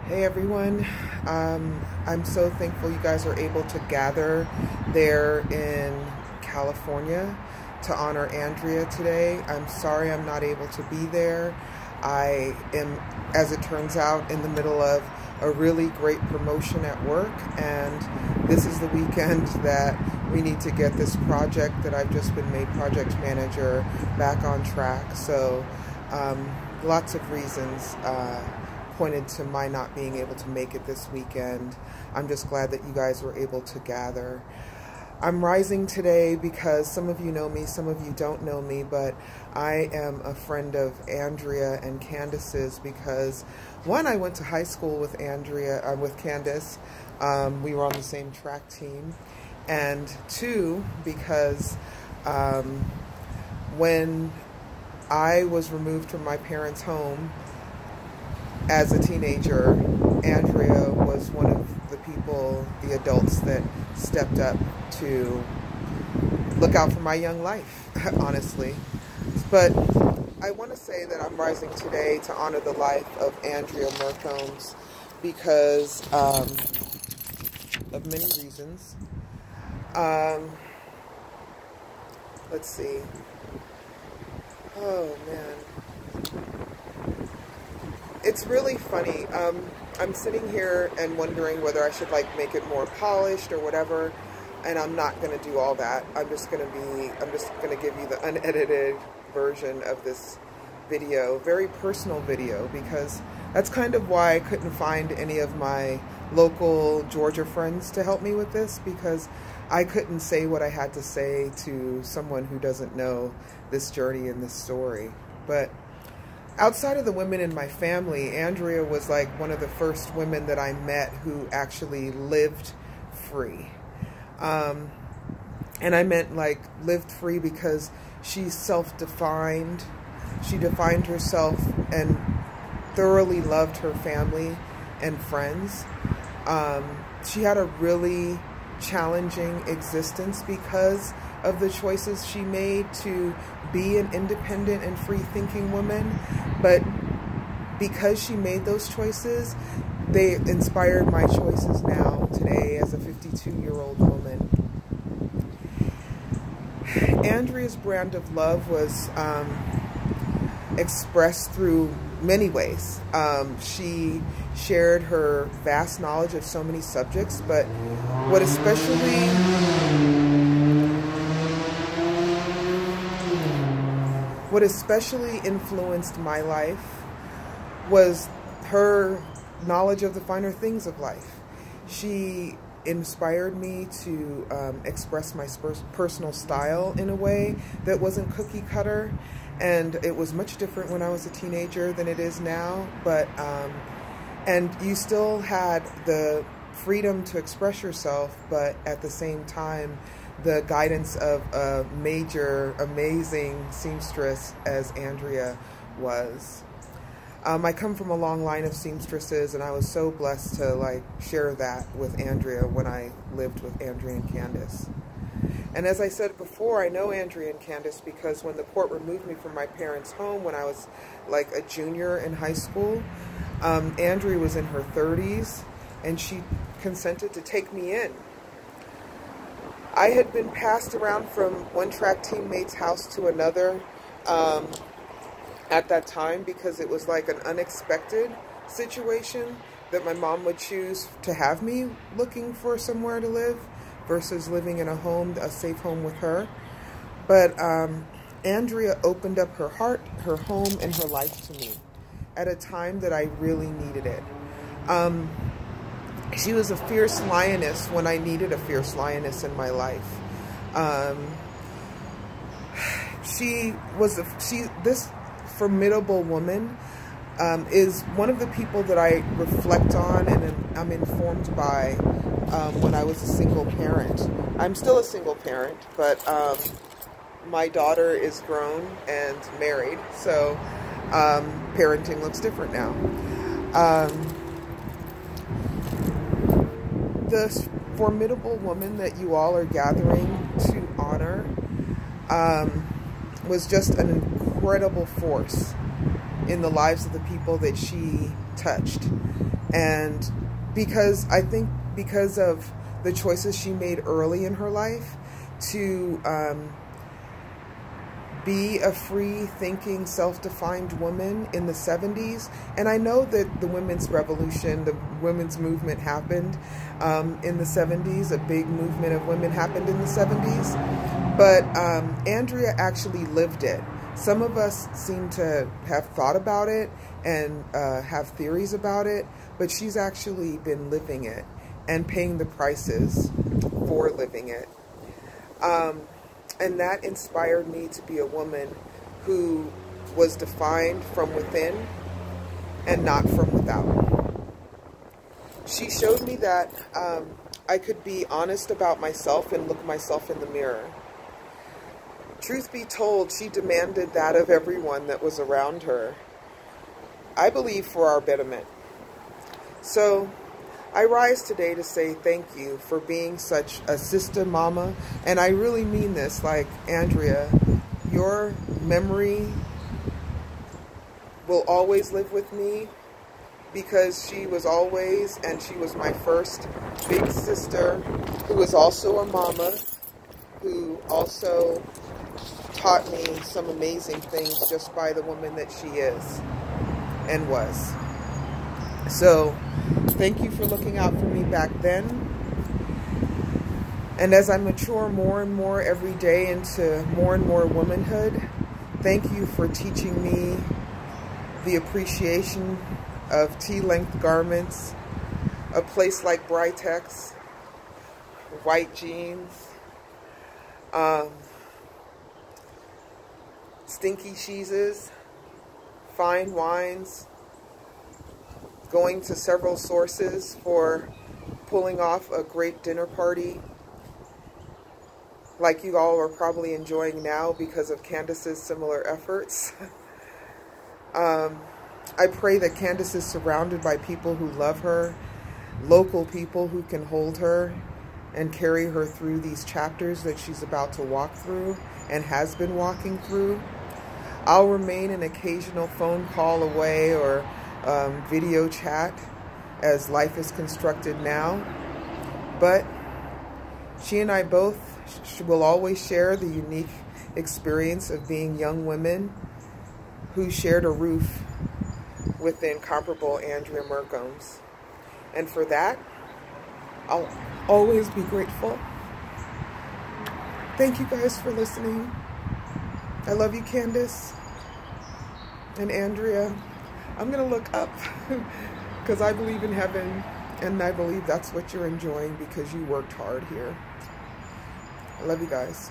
Hey everyone, I'm so thankful you guys are able to gather there in California to honor Andrea today. I'm sorry I'm not able to be there. I am, as it turns out, in the middle of a really great promotion at work, and this is the weekend that we need to get this project that I've just been made project manager back on track. So lots of reasons pointed to my not being able to make it this weekend. I'm just glad that you guys were able to gather. I'm rising today because some of you know me, some of you don't know me, but I am a friend of Andrea and Candace's because, one, I went to high school with with Candace. We were on the same track team. And two, because when I was removed from my parents' home as a teenager, Andrea was one of the people, the adults that stepped up to look out for my young life, honestly. But I want to say that I'm rising today to honor the life of Andrea Mercombs because of many reasons. Let's see. Oh, man. It's really funny. I'm sitting here and wondering whether I should make it more polished or whatever, and I'm not going to do all that. I'm just going to give you the unedited version of this video, very personal video, because that's kind of why I couldn't find any of my local Georgia friends to help me with this, because I couldn't say what I had to say to someone who doesn't know this journey and this story. But outside of the women in my family, Andrea was like one of the first women that I met who actually lived free. And I meant lived free because she's self-defined. She defined herself and thoroughly loved her family and friends. She had a really challenging existence because of the choices she made to be an independent and free-thinking woman. But because she made those choices, they inspired my choices now, today, as a 52-year-old woman. Andrea's brand of love was expressed through many ways. She shared her vast knowledge of so many subjects, but what especially influenced my life was her knowledge of the finer things of life. She inspired me to express my personal style in a way that wasn't cookie cutter, and it was much different when I was a teenager than it is now. But and you still had the freedom to express yourself, but at the same time the guidance of a major, amazing seamstress as Andrea was. I come from a long line of seamstresses, and I was so blessed to share that with Andrea when I lived with Andrea and Candace. And as I said before, I know Andrea and Candace because when the court removed me from my parents' home when I was a junior in high school, Andrea was in her 30s, and she consented to take me in. I had been passed around from one track teammate's house to another at that time because it was an unexpected situation that my mom would choose to have me looking for somewhere to live versus living in a home, a safe home with her. But Andrea opened up her heart, her home, and her life to me at a time that I really needed it. She was a fierce lioness when I needed a fierce lioness in my life. This formidable woman is one of the people that I reflect on and I'm informed by when I was a single parent. I'm still a single parent, but my daughter is grown and married, so parenting looks different now. The formidable woman that you all are gathering to honor was just an incredible force in the lives of the people that she touched. And because I think because of the choices she made early in her life to be a free-thinking, self-defined woman in the 70s. And I know that the women's revolution, the women's movement happened in the 70s. A big movement of women happened in the 70s. But Andrea actually lived it. Some of us seem to have thought about it and have theories about it, but she's actually been living it and paying the prices for living it. And that inspired me to be a woman who was defined from within and not from without. She showed me that I could be honest about myself and look myself in the mirror. Truth be told, she demanded that of everyone that was around her. I believe for our betterment. So I rise today to say thank you for being such a sister mama. And I really mean this, like, Andrea, your memory will always live with me because she was always, and she was my first big sister who was also a mama, who also taught me some amazing things just by the woman that she is and was. So thank you for looking out for me back then. And as I mature more and more every day into more and more womanhood, thank you for teaching me the appreciation of T-length garments, a place like Britex, white jeans, stinky cheeses, fine wines, going to several sources for pulling off a great dinner party like you all are probably enjoying now because of Candace's similar efforts. I pray that Candace is surrounded by people who love her, local people who can hold her and carry her through these chapters that she's about to walk through and has been walking through. I'll remain an occasional phone call away or video chat as life is constructed now, but she and I both will always share the unique experience of being young women who shared a roof with the incomparable Andrea Mercombs. And for that, I'll always be grateful. Thank you guys for listening. I love you, Candace and Andrea. I'm going to look up because I believe in heaven, and I believe that's what you're enjoying because you worked hard here. I love you guys.